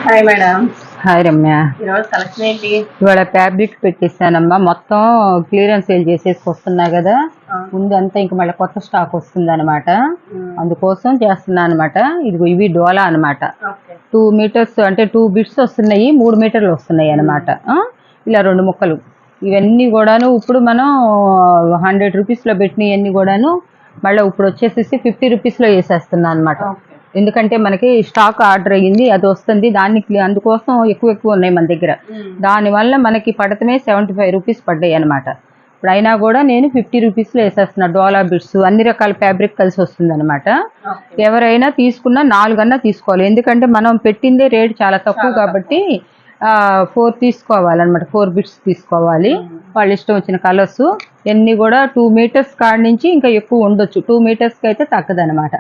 Hi madam. Hi Ramya. ఈరోజు collection ఏంటి? ఇవాళ ఫ్యాబ్రిక్ పెట్టేసానమ్మా. మొత్తం క్లియరెన్స్ సేల్ చేసేసి వస్తున్నాయి కదా, ముందు అంతా ఇంక మళ్ళీ కొత్త స్టాక్ వస్తుంది అనమాట. అందుకోసం చేస్తున్నా అనమాట. ఇవి డోలా అనమాట. 2 మీటర్స్ అంటే 2 బిట్స్ వస్తున్నాయి, 3 మీటర్లు వస్తున్నాయి అనమాట. ఇలా 2 ముక్కలు. ఇవన్నీ కూడాను ఇప్పుడు మనం 100 రూపీస్లో పెట్టినవన్నీ కూడాను మళ్ళీ ఇప్పుడు వచ్చేసేసి 50 రూపీస్లో వేసేస్తున్నా అనమాట. ఎందుకంటే మనకి స్టాక్ ఆర్డర్ అయ్యింది, అది వస్తుంది. అందుకోసం ఎక్కువ ఉన్నాయి మన దగ్గర. దానివల్ల మనకి పడతమే 75 రూపీస్ పడ్డాయి అనమాట. ఇప్పుడు అయినా కూడా నేను 50 రూపీస్లో వేసేస్తున్నా. డోలా బిట్స్ అన్ని రకాల ఫ్యాబ్రిక్ కలిసి వస్తుంది అనమాట. ఎవరైనా తీసుకున్నా 4 అన్నా తీసుకోవాలి, ఎందుకంటే మనం పెట్టిందే రేట్ చాలా తక్కువ కాబట్టి 4 తీసుకోవాలన్నమాట. 4 బిట్స్ తీసుకోవాలి. వాళ్ళు ఇష్టం వచ్చిన కలర్స్ ఎన్ని కూడా 2 మీటర్స్ కాడి నుంచి ఇంకా ఎక్కువ ఉండొచ్చు. 2 మీటర్స్కి అయితే తగ్గదనమాట.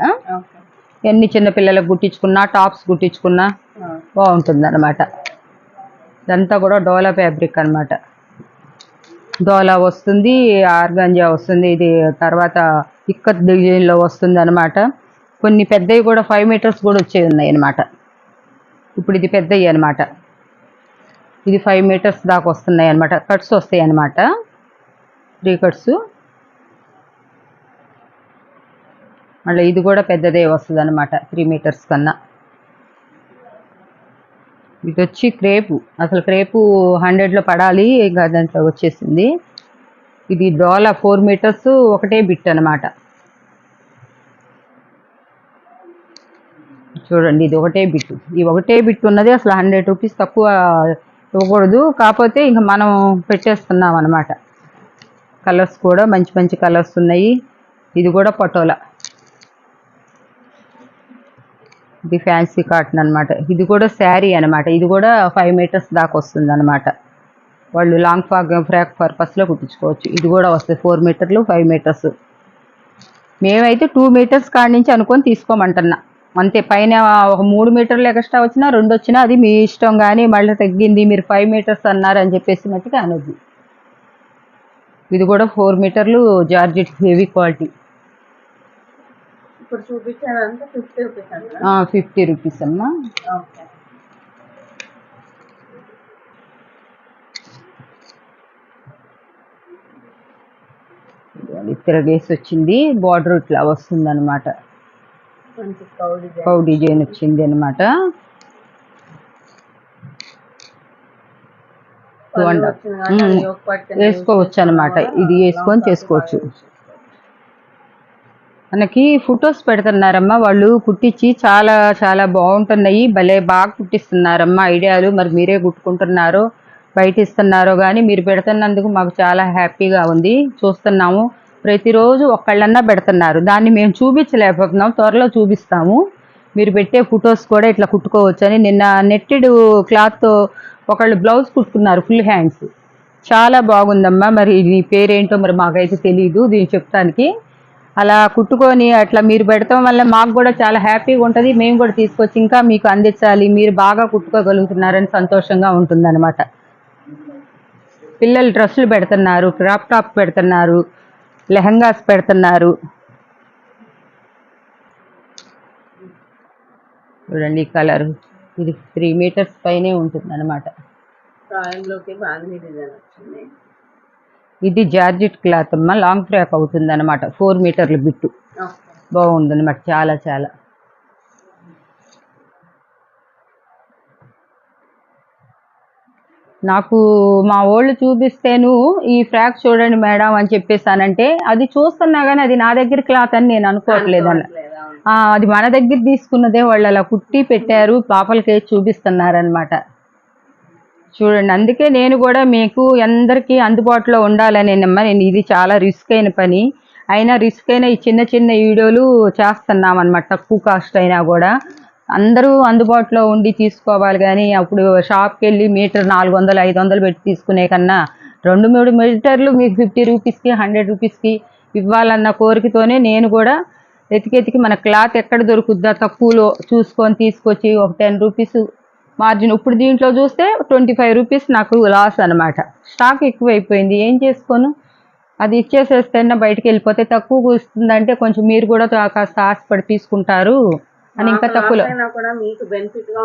ఎన్ని చిన్నపిల్లలకు కుట్టించుకున్నా, టాప్స్ కుట్టించుకున్నా బాగుంటుంది అనమాట. ఇదంతా కూడా డోలా ఫ్యాబ్రిక్ అనమాట. డోలా వస్తుంది, ఆర్గాంజా వస్తుంది. ఇది తర్వాత ఇక్కత్ డిజైన్లో వస్తుంది అనమాట. కొన్ని పెద్దవి కూడా 5 మీటర్స్ కూడా వచ్చేవి ఉన్నాయి అనమాట. ఇప్పుడు ఇది పెద్దవి అనమాట. ఇది 5 మీటర్స్ దాకా వస్తున్నాయి అనమాట. కట్స్ వస్తాయి అనమాట, 3 కట్స్. మళ్ళీ ఇది కూడా పెద్దదే వస్తుంది అనమాట, 3 మీటర్స్ కన్నా. ఇది వచ్చి క్రేపు. అసలు క్రేపు 100లో పడాలి, ఇంకా దాంట్లో వచ్చేసింది. ఇది డోలా 4 మీటర్స్ ఒకటే బిట్ అనమాట. చూడండి, ఇది ఒకటే బిట్. ఈ ఒకటే బిట్ ఉన్నది అసలు 100 రూపీస్ తక్కువ ఇవ్వకూడదు. కాకపోతే ఇంకా మనం పెట్టేస్తున్నాం అనమాట. కలర్స్ కూడా మంచి మంచి కలర్స్ ఉన్నాయి. ఇది కూడా పటోలా, ఇది ఫ్యాన్సీ కాటన్ అనమాట. ఇది కూడా శారీ అనమాట. ఇది కూడా 5 మీటర్స్ దాకా వస్తుంది అనమాట. వాళ్ళు లాంగ్ ఫ్రాక్ పర్పస్లో కుట్టించుకోవచ్చు. ఇది కూడా వస్తుంది 4 మీటర్లు 5 మీటర్స్. మేమైతే 2 మీటర్స్ కాడి నుంచి అనుకొని తీసుకోమంటున్నా అంతే. పైన ఒక 3 మీటర్లు ఎక్స్ట్రా వచ్చినా 2 వచ్చినా అది మీ ఇష్టం. కానీ మళ్ళీ తగ్గింది మీరు 5 మీటర్స్ అన్నారు అని చెప్పేసి మట్టుగా అనొద్దు. ఇది కూడా 4 మీటర్లు జార్జెట్ హెవీ క్వాలిటీ. ఇప్పుడు చూపించారంటే 50 రూపీస్ అండి. 50 రూపీస్ అమ్మా. తిరగేసి వచ్చింది, బార్డర్ ఇట్లా వస్తుంది అనమాట. కౌ డిజైన్ వచ్చింది అనమాట. వేసుకోవచ్చు అనమాట. ఇది వేసుకొని చేసుకోవచ్చు. మనకి ఫొటోస్ పెడుతున్నారమ్మా వాళ్ళు కుట్టించి, చాలా చాలా బాగుంటున్నాయి. భలే బాగా కుట్టిస్తున్నారమ్మా. ఐడియాలు మరి మీరే కుట్టుకుంటున్నారో బయట ఇస్తున్నారో కానీ మీరు పెడుతున్నందుకు మాకు చాలా హ్యాపీగా ఉంది. చూస్తున్నాము ప్రతిరోజు ఒక్కళ్ళన్నా పెడుతున్నారు. దాన్ని మేము చూపించలేకపోతున్నాం, త్వరలో చూపిస్తాము. మీరు పెట్టే ఫొటోస్ కూడా ఇట్లా కుట్టుకోవచ్చు అని. నిన్న నెట్టెడ్ క్లాత్తో ఒకళ్ళు బ్లౌజ్ కుట్టుకున్నారు, ఫుల్ హ్యాండ్స్. చాలా బాగుందమ్మా. మరి నీ పేరేంటో మరి మాకైతే తెలీదు దీన్ని చెప్తానికి. అలా కుట్టుకొని అట్లా మీరు పెడతాం వల్ల మాకు కూడా చాలా హ్యాపీగా ఉంటుంది. మేము కూడా తీసుకొచ్చి ఇంకా మీకు అందించాలి, మీరు బాగా కుట్టుకోగలుగుతున్నారని సంతోషంగా ఉంటుందన్నమాట. పిల్లలు డ్రెస్సులు పెడుతున్నారు, క్రాప్ టాప్ పెడుతున్నారు, లెహంగాస్ పెడుతున్నారు. చూడండి ఈ కలర్. ఇది 3 మీటర్స్ పైనే ఉంటుంది అనమాట. ఇది జార్జెట్ క్లాత్ అమ్మా. లాంగ్ ఫ్రాక్ అవుతుంది అనమాట. 4 మీటర్ల బిట్టు బాగుంది అనమాట. చాలా చాలా నాకు మా వాళ్ళు చూపిస్తేను ఈ ఫ్రాక్ చూడండి మేడం అని చెప్పేసానంటే, అది చూస్తున్నా కానీ అది నా దగ్గర క్లాత్ అని నేను అనుకోవట్లేదు అన్న. అది మన దగ్గర తీసుకున్నదే. వాళ్ళు అలా కుట్టి పెట్టారు, పాపలకి చూపిస్తున్నారనమాట. చూడండి, అందుకే నేను కూడా మీకు అందరికీ అందుబాటులో ఉండాలనేనమ్మా. నేను ఇది చాలా రిస్క్ అయిన పని అయినా, రిస్క్ అయినా ఈ చిన్న చిన్న వీడియోలు చేస్తున్నాం అనమాట. తక్కువ కాస్ట్ అయినా కూడా అందరూ అందుబాటులో ఉండి తీసుకోవాలి. కానీ అప్పుడు షాప్కి వెళ్ళి మీటర్ 400 500 పెట్టి తీసుకునే కన్నా 2-3 మీటర్లు మీకు 50 రూపీస్కి 100 రూపీస్కి ఇవ్వాలన్న కోరికతోనే నేను కూడా ఎతికెతికి మన క్లాత్ ఎక్కడ దొరుకుద్దా తక్కువలో చూసుకొని తీసుకొచ్చి ఒక 10 రూపీస్ మార్జిన్. ఇప్పుడు దీంట్లో చూస్తే 25 రూపీస్ నాకు లాస్ అనమాట. స్టాక్ ఎక్కువైపోయింది, ఏం చేసుకోను. అది ఇచ్చేసేస్తేనే బయటకు వెళ్ళిపోతే తక్కువ ఇస్తుందంటే కొంచెం మీరు కూడా కాస్త ఆశపడి తీసుకుంటారు అని ఇంకా తక్కువలో కూడా మీకు బెనిఫిట్ గా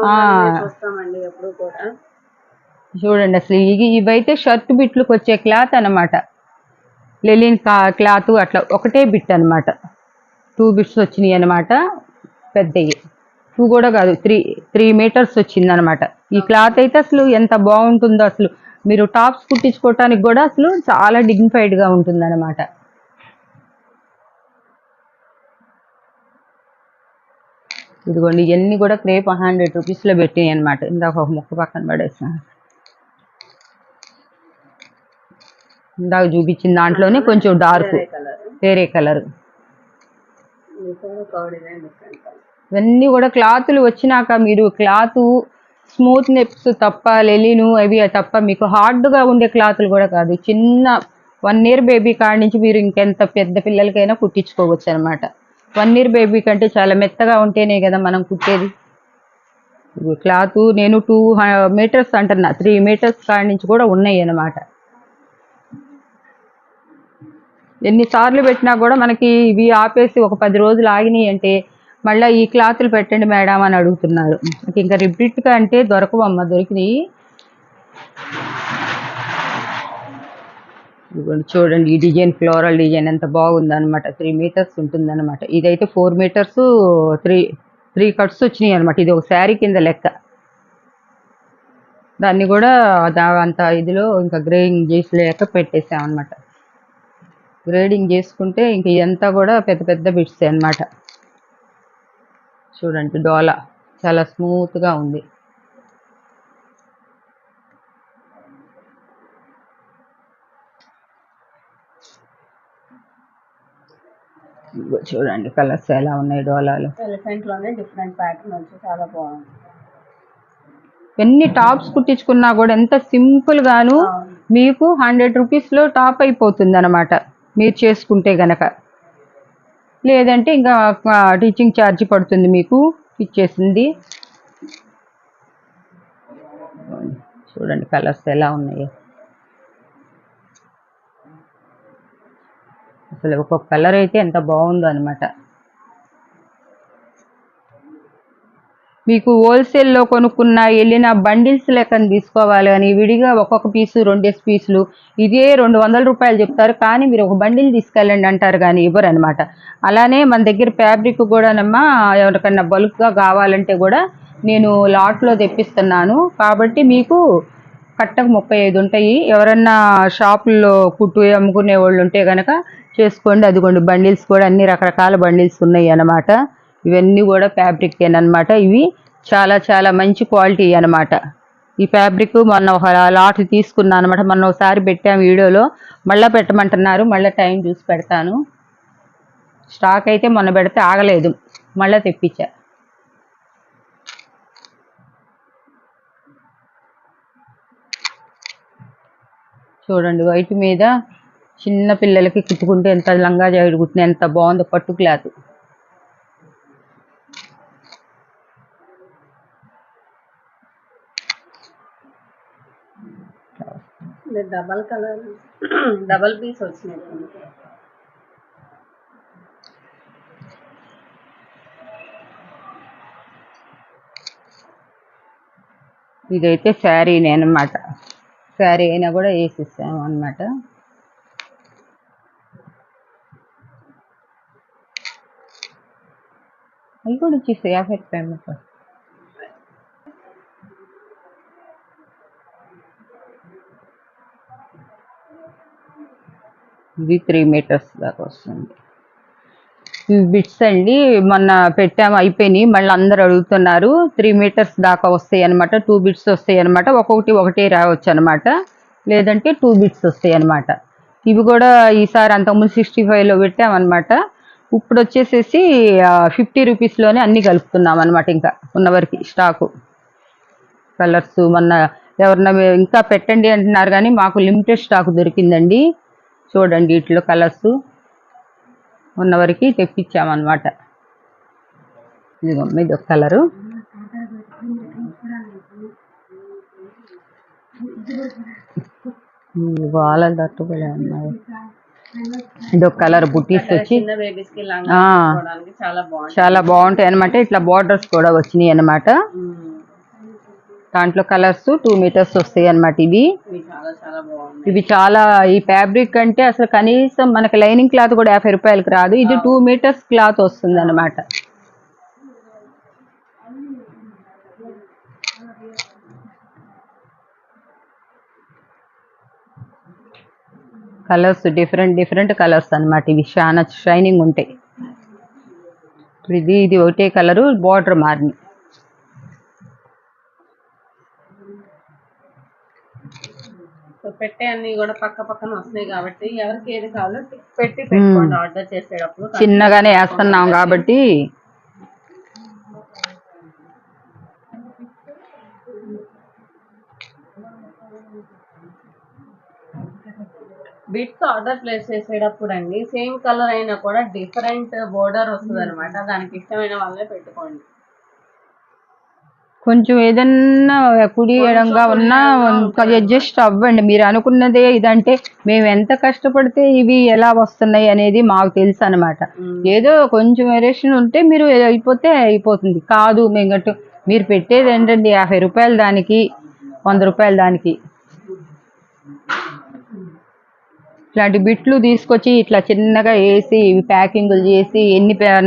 వస్తామండి ఎప్పుడు కూడా. చూడండి అసలు ఇవైతే షర్ట్ బిట్లకు వచ్చే క్లాత్ అనమాట. లెలిన్ క్లాత్ అట్లా ఒకటే బిట్ అనమాట. 2 బిట్స్ వచ్చినాయి అనమాట. పెద్దవి 2 కూడా కాదు, 3 మీటర్స్ వచ్చింది అనమాట. ఈ క్లాత్ అయితే అసలు ఎంత బాగుంటుందో, అసలు మీరు టాప్స్ కుట్టించుకోవటానికి కూడా అసలు చాలా డిగ్నిఫైడ్ గా ఉంటుంది అనమాట. ఇదిగోండి ఇవన్నీ కూడా క్రేప్ 100 రూపీస్లో పెట్టినాయి అనమాట. ఇందాక ఒక ముక్క పక్కన పడేసాను. ఇందాక చూపించిన దాంట్లోనే కొంచెం డార్క్ వేరే కలర్. ఇవన్నీ కూడా క్లాతులు వచ్చినాక మీరు క్లాత్ స్మూత్నెస్ తప్ప, లెలిను అవి తప్ప మీకు హార్డ్గా ఉండే క్లాతులు కూడా కాదు. చిన్న 1 ఇయర్ బేబీ కాడి నుంచి మీరు ఇంకెంత పెద్ద పిల్లలకైనా కుట్టించుకోవచ్చు అనమాట. 1 ఇయర్ బేబీ కంటే చాలా మెత్తగా ఉంటేనే కదా మనం కుట్టేది. క్లాత్ నేను 2 మీటర్స్ అంటున్నా, 3 మీటర్స్ కాడి నుంచి కూడా ఉన్నాయి అన్నమాట. ఎన్నిసార్లు పెట్టినా కూడా మనకి ఇవి ఆపేసి ఒక 10 రోజులు ఆగినాయి అంటే మళ్ళీ ఈ క్లాతులు పెట్టండి మేడం అని అడుగుతున్నారు. ఇంకా రిపీట్గా అంటే దొరకవమ్మ, దొరికినాయి. చూడండి ఈ డిజైన్, ఫ్లోరల్ డిజైన్ ఎంత బాగుంది అనమాట. 3 మీటర్స్ ఉంటుంది అనమాట. ఇదైతే 4 మీటర్స్ 3 కట్స్ వచ్చినాయి అనమాట. ఇది ఒక శారీ కింద లెక్క. దాన్ని కూడా అంత ఇదిలో ఇంకా గ్రేడింగ్ చేసలేక పెట్టేసామన్నమాట. గ్రేడింగ్ చేసుకుంటే ఇంక ఇదంతా కూడా పెద్ద పెద్ద బిట్స్ అన్నమాట. చూడండి డోలా చాలా స్మూత్గా ఉంది. చూడండి కలర్స్ ఎలా ఉన్నాయి డోలాలు. ఎలిఫెంట్ లోనే డిఫరెంట్ ప్యాటర్న్ వచ్చి చాలా బాగుంది. ఎన్ని టాప్స్ కుట్టించుకున్నా కూడా ఎంత సింపుల్ గాను మీకు 100 రూపీస్లో టాప్ అయిపోతుంది అనమాట మీరు చేసుకుంటే గనక. లేదంటే ఇంకా టీచింగ్ ఛార్జ్ పడుతుంది మీకు ఇచ్చేసింది. చూడండి కలర్స్ ఎలా ఉన్నాయో. అసలు ఒక్కొక్క కలర్ అయితే ఎంత బాగుందో అనమాట. మీకు హోల్సేల్లో కొనుక్కున్న వెళ్ళిన బండిల్స్ లెక్కన తీసుకోవాలి అని విడిగా ఒక్కొక్క పీసు 2 పీసులు ఇదే 200 రూపాయలు చెప్తారు. కానీ మీరు ఒక బండిల్ తీసుకెళ్ళండి అంటారు కానీ ఇవ్వరు అనమాట. అలానే మన దగ్గర ఫ్యాబ్రిక్ కూడానమ్మా ఎవరికన్నా బల్క్గా కావాలంటే కూడా నేను లాట్లో తెప్పిస్తున్నాను. కాబట్టి మీకు కట్టకు 35 ఉంటాయి. ఎవరన్నా షాపుల్లో కుట్టు అమ్ముకునే వాళ్ళు ఉంటే కనుక చేసుకోండి. అదిగోండి బండిల్స్ కూడా అన్ని రకరకాల బండిల్స్ ఉన్నాయి అన్నమాట. ఇవన్నీ కూడా ఫ్యాబ్రిక్ అనమాట. ఇవి చాలా చాలా మంచి క్వాలిటీ అనమాట. ఈ ఫ్యాబ్రిక్ మొన్న ఒక లాట్ తీసుకున్నాను అనమాట. మొన్న ఒకసారి పెట్టాము వీడియోలో, మళ్ళీ పెట్టమంటున్నారు. మళ్ళీ టైం చూసి పెడతాను. స్టాక్ అయితే మొన్న పెడితే ఆగలేదు, మళ్ళీ తెప్పించా. చూడండి వైట్ మీద చిన్న పిల్లలకి కుట్టుకుంటే ఎంత లంగా జాకెట్ కుట్టిన ఎంత బాగుందో పట్టు cloth. Double colour double piece వచ్చినాయి. ఇదైతే శారీనే అనమాట. శారీ అయినా కూడా వేసిస్తాము అనమాట. అవి కూడా ఇచ్చేసి 50 రూపాయలు. ఇది 3 మీటర్స్ దాకా వస్తుంది. ఇవి బిట్స్ అండి, మొన్న పెట్టాము అయిపోయినాయి. మళ్ళీ అందరు అడుగుతున్నారు. 3 మీటర్స్ దాకా వస్తాయి అనమాట. 2 బిట్స్ వస్తాయి అనమాట. ఒకటే రావచ్చు అనమాట. లేదంటే 2 బిట్స్ వస్తాయి అనమాట. ఇవి కూడా ఈసారి అంతకుముందు 65లో పెట్టామన్నమాట. ఇప్పుడు వచ్చేసేసి 50 రూపీస్లోనే అన్నీ కలుపుతున్నాం అనమాట. ఇంకా ఉన్నవరకు స్టాకు కలర్స్ మొన్న ఎవరన్నా ఇంకా పెట్టండి అంటున్నారు కానీ మాకు లిమిటెడ్ స్టాక్ దొరికిందండి. చూడండి వీటిలో కలర్స్ ఉన్నవరకు తెప్పించామన్నమాట. ఇదిగో ఇది ఒక కలరు. వాళ్ళ దట్టుబడి ఉన్నాయి. ఇది ఒక కలర్ బుట్టీస్ వచ్చి చిన్న బేబీస్ కి లంగా వేసుకోవడానికి చాలా బాగుంటుంది. చాలా బాగుంటాయి అనమాట. ఇట్లా బార్డర్స్ కూడా వచ్చినాయి అనమాట. దాంట్లో కలర్స్ 2 మీటర్స్ వస్తాయి అనమాట. ఇవి చాలా చాలా బాగుంది. ఇవి చాలా ఈ ఫ్యాబ్రిక్ అంటే అసలు కనీసం మనకి లైనింగ్ క్లాత్ కూడా 50 రూపాయలకి రాదు. ఇది 2 మీటర్స్ క్లాత్ వస్తుంది అనమాట. కలర్స్ డిఫరెంట్ కలర్స్ అనమాట. ఇవి చాలా షైనింగ్ ఉంటాయి. ఇది ఒకటే కలరు, బార్డర్ మారింది. పెట్టే అన్ని కూడా పక్క పక్కన వస్తున్నాయి కాబట్టి ఎవరికి ఏది కావాలో పెట్టుకోండి. ఆర్డర్ చేసేటప్పుడు చిన్నగానే వేస్తున్నాం కాబట్టి. బిట్స్ ఆర్డర్ ప్లేస్ చేసేటప్పుడు అండి సేమ్ కలర్ అయినా కూడా డిఫరెంట్ బోర్డర్ వస్తుంది అనమాట. దానికి ఇష్టమైన వాళ్ళే పెట్టుకోండి. కొంచెం ఏదన్నా కుడి ఎడంగా ఉన్నా అడ్జస్ట్ అవ్వండి. మీరు అనుకున్నదే ఇదంటే మేము ఎంత కష్టపడితే ఇవి ఎలా వస్తున్నాయి అనేది మాకు తెలుసు అనమాట. ఏదో కొంచెం వేరియేషన్ ఉంటే మీరు అయిపోతుంది. కాదు మీరు పెట్టేది ఏంటండి 50 రూపాయలు దానికి, 100 రూపాయలు దానికి. ఇట్లాంటి బిట్లు తీసుకొచ్చి ఇట్లా చిన్నగా వేసి ప్యాకింగులు చేసి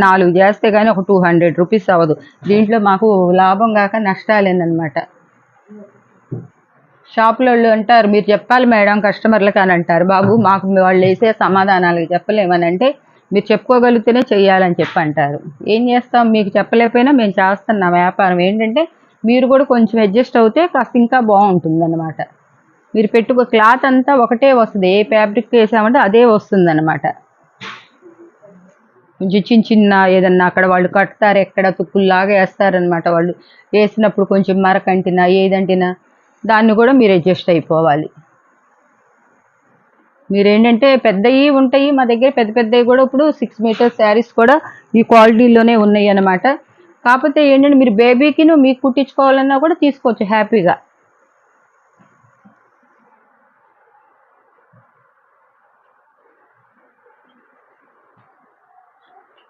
4 చేస్తే కానీ ఒక 200 రూపీస్ అవ్వదు. దీంట్లో మాకు లాభం కాక నష్టాలేనమాట. షాపులో వాళ్ళు అంటారు, మీరు చెప్పాలి మేడం కస్టమర్లకు అని అంటారు. బాబు మాకు వాళ్ళు వేసే సమాధానాలకు చెప్పలేమని అంటే, మీరు చెప్పుకోగలిగితేనే చెయ్యాలని చెప్పి అంటారు. ఏం చేస్తాం, మీకు చెప్పలేకపోయినా మేము చేస్తున్నాం వ్యాపారం. ఏంటంటే మీరు కూడా కొంచెం అడ్జస్ట్ అవుతే కాస్త ఇంకా బాగుంటుంది అన్నమాట. మీరు క్లాత్ అంతా ఒకటే వస్తుంది. ఏ ఫ్యాబ్రిక్ వేసామంటే అదే వస్తుంది అనమాట. కొంచెం చిన్న ఏదన్నా అక్కడ వాళ్ళు కడతారు, ఎక్కడ తుక్కుల్లాగా వేస్తారనమాట. వాళ్ళు వేసినప్పుడు కొంచెం మరకంటినా ఏదంటినా దాన్ని కూడా మీరు అడ్జస్ట్ అయిపోవాలి. మీరేంటంటే పెద్దవి ఉంటాయి మా దగ్గర, పెద్దవి కూడా ఇప్పుడు 6 మీటర్స్ శారీస్ కూడా ఈ క్వాలిటీలోనే ఉన్నాయి అనమాట. కాకపోతే ఏంటంటే మీరు బేబీకి మీకు కుట్టించుకోవాలన్నా కూడా తీసుకోవచ్చు హ్యాపీగా.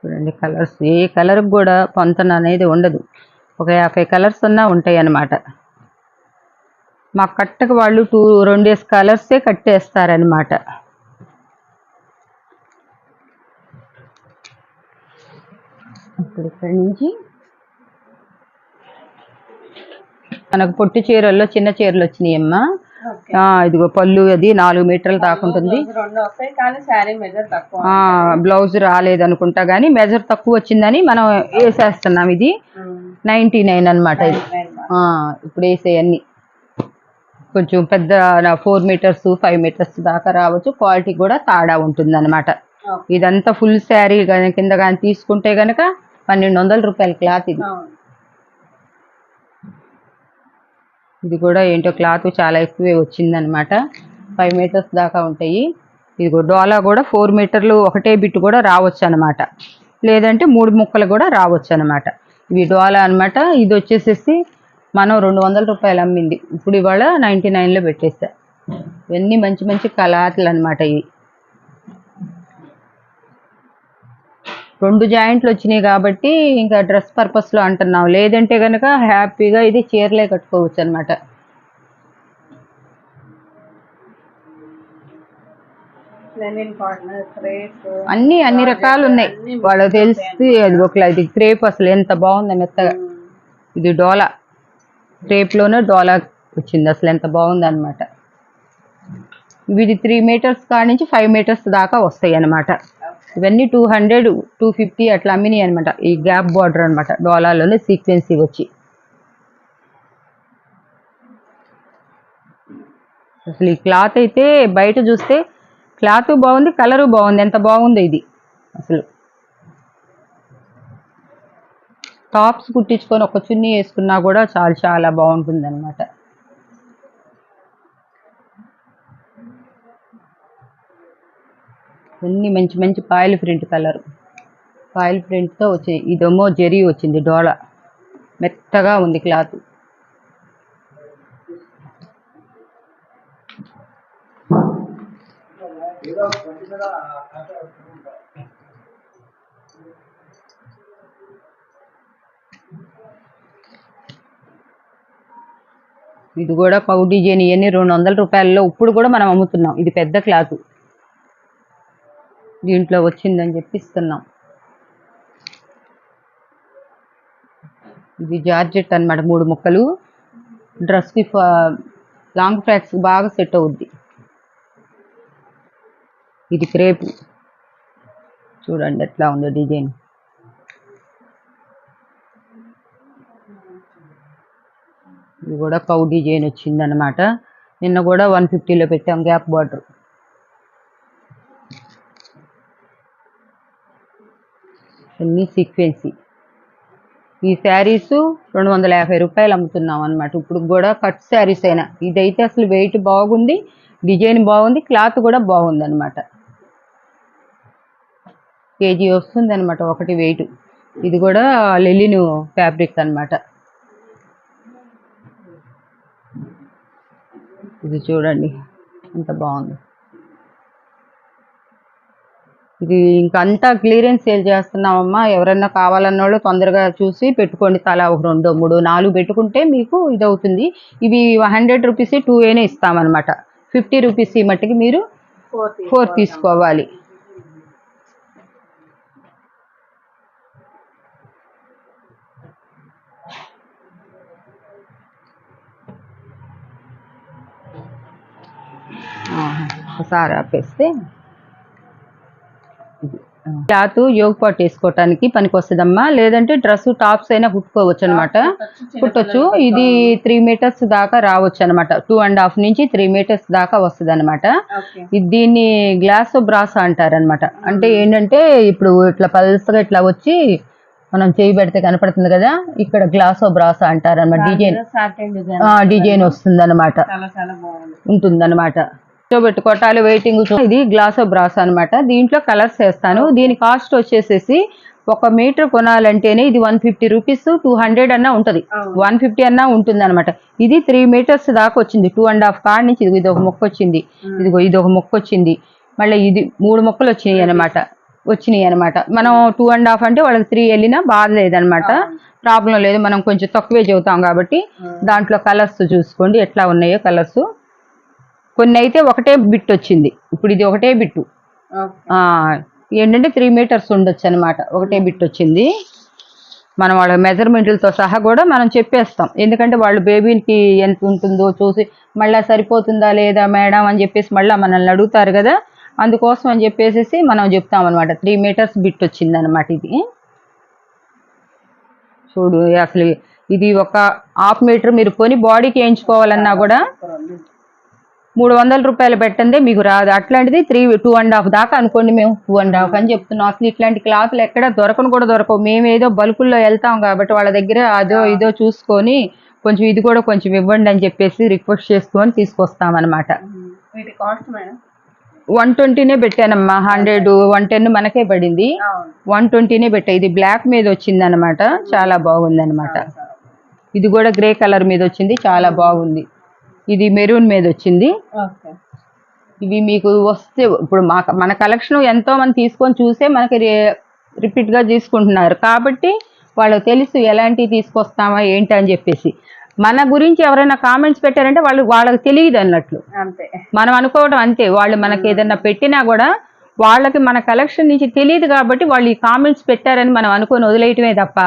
చూడండి కలర్స్, ఏ కలర్కి కూడా పొంతన అనేది ఉండదు. ఒక 50 కలర్స్ ఉన్నా ఉంటాయి అన్నమాట. మా కట్టకు వాళ్ళు 2 కలర్సే కట్టేస్తారనమాట. ఇప్పుడు ఇక్కడి నుంచి మనకు పొట్టి చీరల్లో చిన్న చీరలు వచ్చినాయమ్మా. ఇదిగో పళ్ళు అది 4 మీటర్లు దాకుంటుంది. బ్లౌజ్ రాలేదనుకుంటా కానీ మెజర్ తక్కువ వచ్చిందని మనం వేసేస్తున్నాం. ఇది 99 అనమాట. ఇది ఇప్పుడు వేసేయన్నీ కొంచెం పెద్ద 4 మీటర్స్ 5 మీటర్స్ దాకా రావచ్చు. క్వాలిటీ కూడా తాడా ఉంటుంది అనమాట. ఇదంతా ఫుల్ శారీ కింద కానీ తీసుకుంటే కనుక 1200 రూపాయల క్లాత్ ఇది. ఇది కూడా ఏంటో క్లాత్ చాలా ఎక్కువే వచ్చిందనమాట. 5 మీటర్స్ దాకా ఉంటాయి. ఇదిగో డోలా కూడా 4 మీటర్లు ఒకటే బిట్టు కూడా రావచ్చు అనమాట. లేదంటే 3 ముక్కలు కూడా రావచ్చు అనమాట. ఇవి డోలా అనమాట. ఇది వచ్చేసేసి మనం 200 రూపాయలు అమ్మింది, ఇప్పుడు ఇవాళ 99లో పెట్టేస్తా. ఇవన్నీ మంచి కలాత్లు అనమాట. ఇవి 2 జాయింట్లు వచ్చినాయి కాబట్టి ఇంకా డ్రెస్ పర్పస్లో అంటున్నాం. లేదంటే కనుక హ్యాపీగా ఇది చీరలే కట్టుకోవచ్చు అనమాట. అన్ని రకాలు ఉన్నాయి. వాళ్ళకి తెలిసి అది ఇది క్రేప్ అసలు ఎంత బాగుంది మెత్తగా. ఇది డోలా, క్రేప్లోనే డోలా వచ్చింది. అసలు ఎంత బాగుంది అనమాట. ఇది 3 మీటర్స్ కాడి నుంచి 5 మీటర్స్ దాకా వస్తాయి అనమాట. ఇవన్నీ 200 250 అట్లా అమ్మినాయి అనమాట. ఈ గ్యాప్ బార్డర్ అనమాట, డోలాలోనే సీక్వెన్సీ వచ్చి. అసలు ఈ క్లాత్ అయితే బయట చూస్తే క్లాత్ బాగుంది, కలరు బాగుంది. ఎంత బాగుంది ఇది అసలు. టాప్స్ కుట్టించుకొని ఒక చున్నీ వేసుకున్నా కూడా చాలా బాగుంటుంది అనమాట. అన్ని మంచి పాయిల్ ప్రింట్ కలర్, పాయిల్ ప్రింట్తో వచ్చాయి. ఇదేమో జరీ వచ్చింది డోలా, మెత్తగా ఉంది క్లాత్. ఇది కూడా పౌ డిజైన్ ఇవన్నీ 200 రూపాయల్లో ఇప్పుడు కూడా మనం అమ్ముతున్నాం. ఇది పెద్ద క్లాత్ దీంట్లో వచ్చిందని చెప్పి ఇస్తున్నాం. ఇది జార్జెట్ అన్నమాట, 3 ముక్కలు. డ్రెస్కి లాంగ్ ఫ్రాక్స్ బాగా సెట్ అవుద్ది. ఇది క్రేప్ చూడండి ఎట్లా ఉందో డిజైన్. ఇది కూడా కౌ డిజైన్ వచ్చింది అనమాట. నిన్న కూడా 150లో పెట్టాం గ్యాప్ బార్డర్. అన్ని సీక్వెన్సీ. ఈ శారీస్ 250 రూపాయలు అమ్ముతున్నాం అనమాట. ఇప్పుడు కూడా కట్ శారీస్ అయినా ఇదైతే అసలు వెయిట్ బాగుంది, డిజైన్ బాగుంది, క్లాత్ కూడా బాగుంది అనమాట. కేజీ వస్తుంది అనమాట ఒకటి వెయిట్. ఇది కూడా లెలిన్ ఫ్యాబ్రిక్ అనమాట. ఇది చూడండి ఎంత బాగుంది. ఇది ఇంకంతా క్లియరెన్స్ సేల్ చేస్తున్నామమ్మా. ఎవరన్నా కావాలన్న వాళ్ళు తొందరగా చూసి పెట్టుకోండి. తలా ఒక 2, 3, 4 పెట్టుకుంటే మీకు ఇది అవుతుంది. ఇవి 100 రూపీస్ 2 ఏనే ఇస్తామన్నమాట. 50 రూపీస్ ఈ మట్టికి మీరు 4 తీసుకోవాలి. ఒకసారి ఆపేస్తే క్లాత్ యోగ పాటు వేసుకోవటానికి పనికి వస్తుందమ్మా. లేదంటే డ్రెస్ టాప్స్ అయినా కుట్టుకోవచ్చు అనమాట, కుట్టొచ్చు. ఇది 3 మీటర్స్ దాకా రావచ్చు అనమాట. 2.5 నుంచి 3 మీటర్స్ దాకా వస్తుంది అనమాట. దీన్ని గ్లాస్ బ్రాస్ అంటారనమాట. అంటే ఏంటంటే ఇప్పుడు ఇట్లా పల్సగా ఇట్లా వచ్చి మనం చేయి పెడితే కనపడుతుంది కదా, ఇక్కడ గ్లాస్ బ్రాస్ అంటారనమాట. డిజైన్ వస్తుంది అనమాట, ఉంటుందన్నమాట. పెట్టుకోవటాలు వెయిటింగ్. ఇది గ్లాస్ బ్రాస్ అనమాట. దీంట్లో కలర్స్ వేస్తాను. దీని కాస్ట్ వచ్చేసేసి 1 మీటర్ కొనాలంటేనే ఇది 150 రూపీస్, 200 అన్నా ఉంటుంది, 150 అన్నా ఉంటుంది అనమాట. ఇది 3 మీటర్స్ దాకా వచ్చింది. 2.5 కాడ నుంచి ఇది ఒక మొక్క వచ్చింది, ఇదిగో ఇది ఒక మొక్క వచ్చింది, మళ్ళీ ఇది 3 మొక్కలు వచ్చినాయి అనమాట. మనం 2.5 అంటే వాళ్ళకి 3 వెళ్ళినా బాధ లేదనమాట, ప్రాబ్లం లేదు. మనం కొంచెం తక్కువే చెబుతాం కాబట్టి. దాంట్లో కలర్స్ చూసుకోండి ఎట్లా ఉన్నాయో కలర్స్. కొన్ని అయితే ఒకటే బిట్ వచ్చింది. ఇప్పుడు ఇది ఒకటే బిట్టు ఏంటంటే 3 మీటర్స్ ఉండొచ్చు అనమాట. ఒకటే బిట్ వచ్చింది. మనం వాళ్ళ మెజర్మెంట్లతో సహా కూడా మనం చెప్పేస్తాం. ఎందుకంటే వాళ్ళు బేబీకి ఎంత ఉంటుందో చూసి మళ్ళీ సరిపోతుందా లేదా మేడం అని చెప్పేసి మళ్ళీ మనల్ని అడుగుతారు కదా, అందుకోసం అని చెప్పేసి మనం చెప్తాం అనమాట. 3 మీటర్స్ బిట్ వచ్చింది అనమాట. ఇది చూడు అసలు ఇది ఒక 1/2 మీటర్ మీరు కొని బాడీకి వేయించుకోవాలన్నా కూడా 300 రూపాయలు పెట్టండి మీకు రాదు. అట్లాంటిది 2.5 దాకా అనుకోండి. మేము 2.5 అని చెప్తున్నాం. అసలు ఇట్లాంటి క్లాత్లు ఎక్కడ దొరకను కూడా దొరకవు. మేము ఏదో బల్కుల్లో వెళ్తాం కాబట్టి వాళ్ళ దగ్గర అదో ఇదో చూసుకొని కొంచెం ఇది కూడా కొంచెం ఇవ్వండి అని చెప్పేసి రిక్వెస్ట్ చేసుకొని తీసుకొస్తాం అనమాట. 120నే పెట్టానమ్మా. 100, 110 మనకే పడింది. 120నే పెట్టా. ఇది బ్లాక్ మీద వచ్చింది అనమాట, చాలా బాగుంది అనమాట. ఇది కూడా గ్రే కలర్ మీద వచ్చింది, చాలా బాగుంది. ఇది మెరూన్ మీద వచ్చింది. ఇవి మీకు వస్తే ఇప్పుడు మన కలెక్షన్ ఎంతో మంది తీసుకొని చూసే మనకి రిపీట్గా తీసుకుంటున్నారు కాబట్టి వాళ్ళకి తెలుసు ఎలాంటివి తీసుకొస్తామా ఏంటి అని చెప్పేసి. మన గురించి ఎవరైనా కామెంట్స్ పెట్టారంటే వాళ్ళకి తెలియదు అన్నట్లు, మనం అనుకోవడం అంతే. వాళ్ళు మనకి ఏదైనా పెట్టినా కూడా వాళ్ళకి మన కలెక్షన్ నుంచి తెలియదు కాబట్టి వాళ్ళు ఈ కామెంట్స్ పెట్టారని మనం అనుకొని వదిలేయటమే తప్ప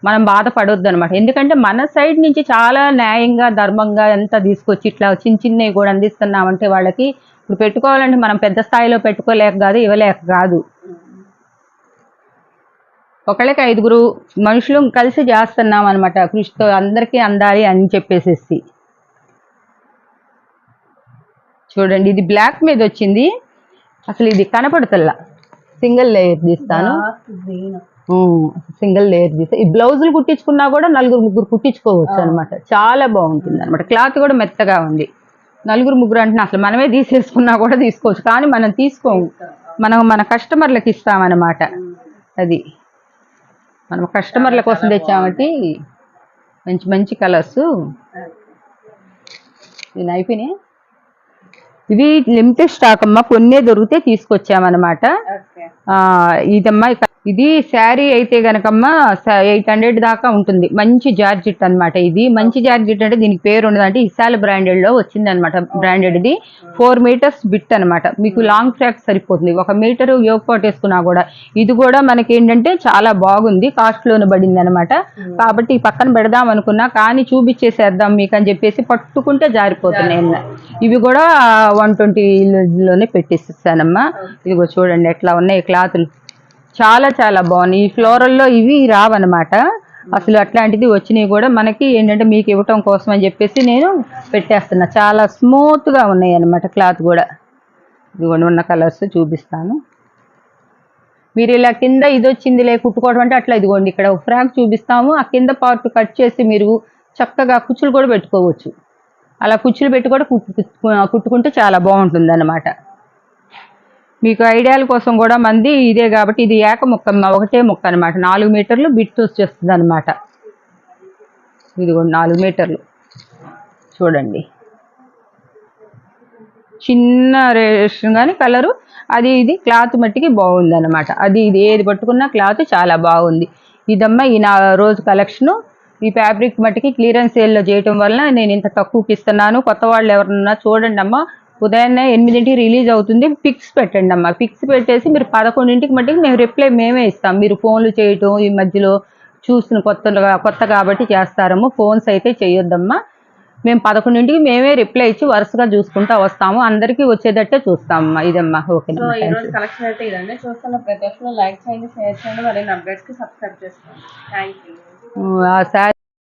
మనం బాధపడొద్దు అనమాట. ఎందుకంటే మన సైడ్ నుంచి చాలా న్యాయంగా ధర్మంగా ఎంత తీసుకొచ్చి ఇట్లా చిన్నవి కూడా అందిస్తున్నామంటే వాళ్ళకి ఇప్పుడు పెట్టుకోవాలంటే మనం పెద్ద స్థాయిలో పెట్టుకోలేక కాదు, ఇవ్వలేక కాదు. ఒకళ్ళకి 5 మనుషులు కలిసి చేస్తున్నాం అనమాట, కృషితో అందరికీ అందాలి అని చెప్పేసేసి. చూడండి ఇది బ్లాక్ మీద వచ్చింది. అసలు ఇది కనపడుతల్లా. సింగిల్ లేయర్ తీస్తాను, సింగిల్ లేయర్ తీస్తే ఈ బ్లౌజులు కుట్టించుకున్నా కూడా 4, 3 కుట్టించుకోవచ్చు అనమాట. చాలా బాగుంటుంది అనమాట. క్లాత్ కూడా మెత్తగా ఉంది. 4, 3 అంటే అసలు మనమే తీసేసుకున్నా కూడా తీసుకోవచ్చు, కానీ మనం తీసుకోము. మనం మన కస్టమర్లకు ఇస్తామన్నమాట. అది మనం కస్టమర్ల కోసం తెచ్చామంటే మంచి మంచి కలర్స్. నేను అయిపోయినాయి. ఇవి లిమిటెడ్ స్టాక్ అమ్మా, కొన్నే దొరికితే తీసుకొచ్చామన్నమాట. ఓకే. ఇదమ్మా ఇది శారీ అయితే గనకమ్మా 800 దాకా ఉంటుంది. మంచి జార్జెట్ అన్నమాట. ఇది మంచి జార్జెట్ అంటే దీనికి పేరు ఉండదు, అంటే ఇసాల్ బ్రాండెడ్ లో వచ్చింది అనమాట. బ్రాండెడ్ ఇది 4 మీటర్స్ బిట్ అనమాట. మీకు లాంగ్ ఫ్రాక్ సరిపోతుంది. 1 మీటర్ యోగ్ పాట్ వేసుకున్నా కూడా. ఇది కూడా మనకి ఏంటంటే చాలా బాగుంది, కాస్ట్ లోనే పడింది అనమాట. కాబట్టి ఈ పక్కన పెడదాం అనుకున్నా, కానీ చూపించేసేద్దాం మీకు అని చెప్పేసి పట్టుకుంటే జారిపోతున్నాయి. ఇవి కూడా 120 లోనే పెట్టేసేసానమ్మా. ఇదిగో చూడండి ఎట్లా ఉన్నాయి క్లాతులు, చాలా చాలా బాగున్నాయి. ఈ ఫ్లోరల్లో ఇవి రావన్నమాట. అసలు అట్లాంటిది వచ్చినాయి కూడా మనకి ఏంటంటే మీకు ఇవ్వటం కోసం అని చెప్పేసి నేను పెట్టేస్తున్నా. చాలా స్మూత్ గా ఉన్నాయి అన్నమాట క్లాత్ కూడా. ఇదిగోండి ఉన్న కలర్స్ చూపిస్తాను. మీరు ఇలా కింద ఇది వచ్చిందిలే కుట్టుకోవడం అంటే అట్లా ఇదిగోండి ఇక్కడ ఫ్రాక్ చూపిస్తాము. ఆ కింద పార్ట్ కట్ చేసి మీరు చక్కగా కుచ్చులు కూడా పెట్టుకోవచ్చు. అలా కుచ్చులు పెట్టి కూడా కుట్టుకుంటే చాలా బాగుంటుంది అన్నమాట. మీకు ఐడియాల కోసం కూడా మంది ఇదే కాబట్టి ఇది ఏక ముక్క, ఒకటే ముక్క అనమాట. 4 మీటర్లు బిట్ వచ్చేస్తుంది అనమాట. ఇది కూడా 4 మీటర్లు చూడండి. చిన్న రేషన్ కానీ కలరు అది ఇది క్లాత్ మట్టికి బాగుంది అనమాట. అది ఇది ఏది పట్టుకున్నా క్లాత్ చాలా బాగుంది. ఇదమ్మా ఈ నా రోజు కలెక్షను. ఈ ఫ్యాబ్రిక్ మట్టికి క్లియరెన్స్ సేల్లో చేయటం వల్ల నేను ఇంత తక్కువకి ఇస్తున్నాను. కొత్త వాళ్ళు ఎవరన్నా చూడండి అమ్మ, ఉదయాన్నే 8ంటికి రిలీజ్ అవుతుంది. పిక్స్ పెట్టండి అమ్మ. పిక్స్ పెట్టేసి మీరు 11ంటికి మట్టికి మేము రిప్లై మేమే ఇస్తాం. మీరు ఫోన్లు చేయటం ఈ మధ్యలో చూస్తున్న కొత్త కాబట్టి చేస్తారము. ఫోన్స్ అయితే చేయొద్దమ్మా. మేము 11ంటికి మేమే రిప్లై ఇచ్చి వరుసగా చూసుకుంటా వస్తాము. అందరికీ వచ్చేటట్టే చూస్తామమ్మా. ఇదమ్మా ఓకేనా. సో ఈ రోజు కలెక్షన్ అయితే ఇదండి. చూస్తున్న ప్రతి ఒక్కరు లైక్ చేయండి, షేర్ చేయండి, మరి అప్డేట్స్ కి సబ్స్క్రైబ్ చేసుకోండి. Thank you.